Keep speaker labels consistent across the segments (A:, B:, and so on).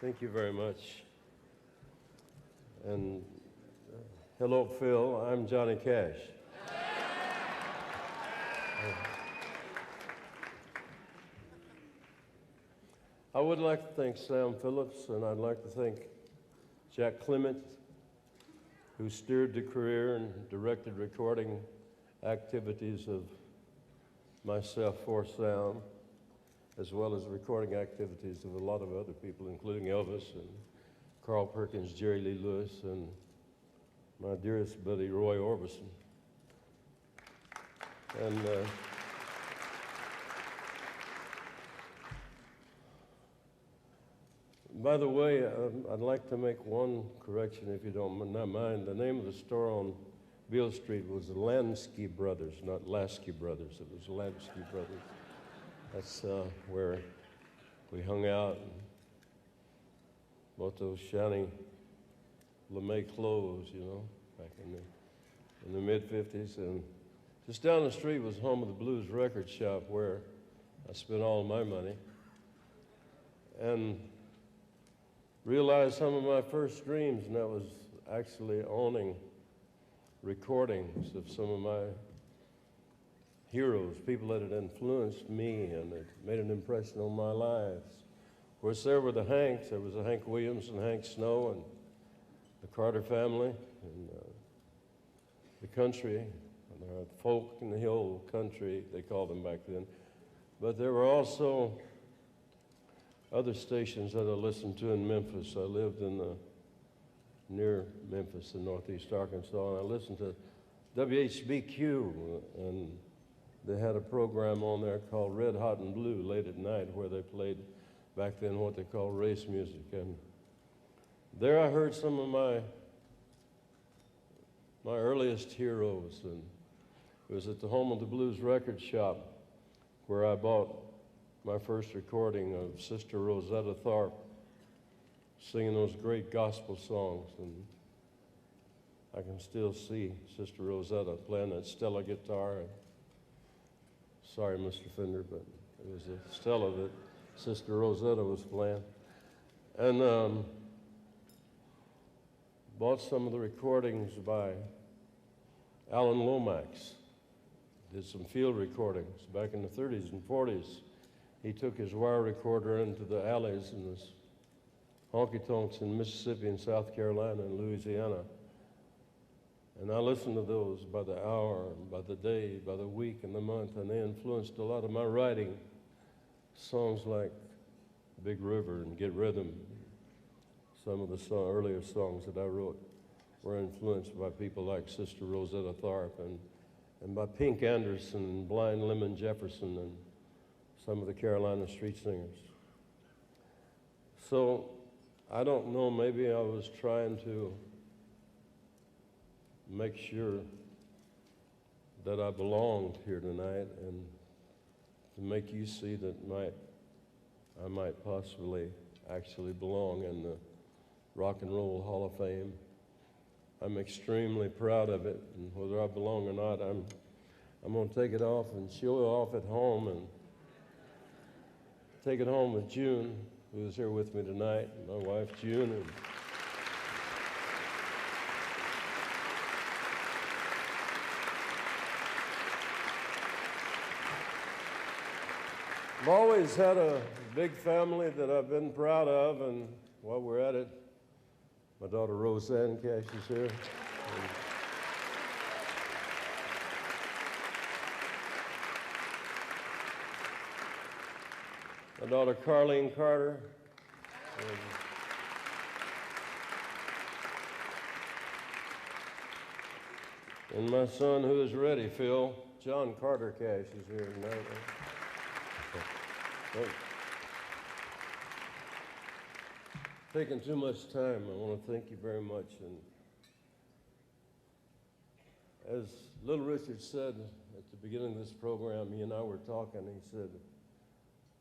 A: Thank you very much. And hello, Phil. I'm Johnny Cash. I would like to thank Sam Phillips, and I'd like to thank Jack Clement, who steered the career and directed recording activities of myself for Sam, as well as recording activities of a lot of other people, including Elvis and Carl Perkins, Jerry Lee Lewis, and my dearest buddy, Roy Orbison. And by the way, I'd like to make one correction, if you don't mind. The name of the store on Beale Street was the Lansky Brothers, not Lasky Brothers. It was Lansky Brothers. That's where we hung out and bought those shiny LeMay clothes, you know, back in the mid-'50s. And just down the street was home of the Blues record shop, where I spent all my money, and realized some of my first dreams, and that was actually owning recordings of some of my heroes, people that had influenced me and had made an impression on my lives. Of course, there were the Hanks. There was a Hank Williams and Hank Snow and the Carter family and the country, and the folk in the old country, they called them back then. But there were also other stations that I listened to in Memphis. I lived near Memphis in northeast Arkansas, and I listened to WHBQ, and they had a program on there called Red Hot and Blue late at night, where they played back then what they called race music. And there I heard some of my earliest heroes, and it was at the home of the Blues record shop where I bought my first recording of Sister Rosetta Tharpe singing those great gospel songs. And I can still see Sister Rosetta playing that Stella guitar. Sorry, Mr. Fender, but it was a Stella that Sister Rosetta was playing. And bought some of the recordings by Alan Lomax. Did some field recordings back in the 30s and 40s. He took his wire recorder into the alleys and the honky-tonks in Mississippi and South Carolina and Louisiana. And I listened to those by the hour, by the day, by the week, and the month, and they influenced a lot of my writing. Songs like Big River and Get Rhythm, some of the earlier songs that I wrote were influenced by people like Sister Rosetta Tharpe and by Pink Anderson and Blind Lemon Jefferson and some of the Carolina street singers. So I don't know, maybe I was trying to make sure that I belonged here tonight and to make you see that I might possibly actually belong in the Rock and Roll Hall of Fame. I'm extremely proud of it, and whether I belong or not, I'm going to take it off and show it off at home and take it home with June, who is here with me tonight, my wife June. And I've always had a big family that I've been proud of, and while we're at it, my daughter Roseanne Cash is here. My daughter Carlene Carter. And my son, who is ready, Phil, John Carter Cash is here tonight. Taking too much time, I want to thank you very much. And as Little Richard said at the beginning of this program, he and I were talking, he said,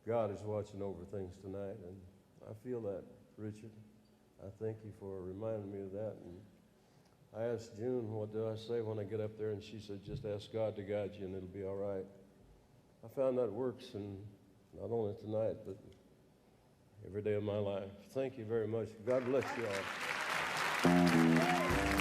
A: God is watching over things tonight, and I feel that, Richard. I thank you for reminding me of that. And I asked June, what do I say when I get up there? And she said, just ask God to guide you, and it'll be all right. I found that works, and not only tonight, but every day of my life. Thank you very much. God bless you all.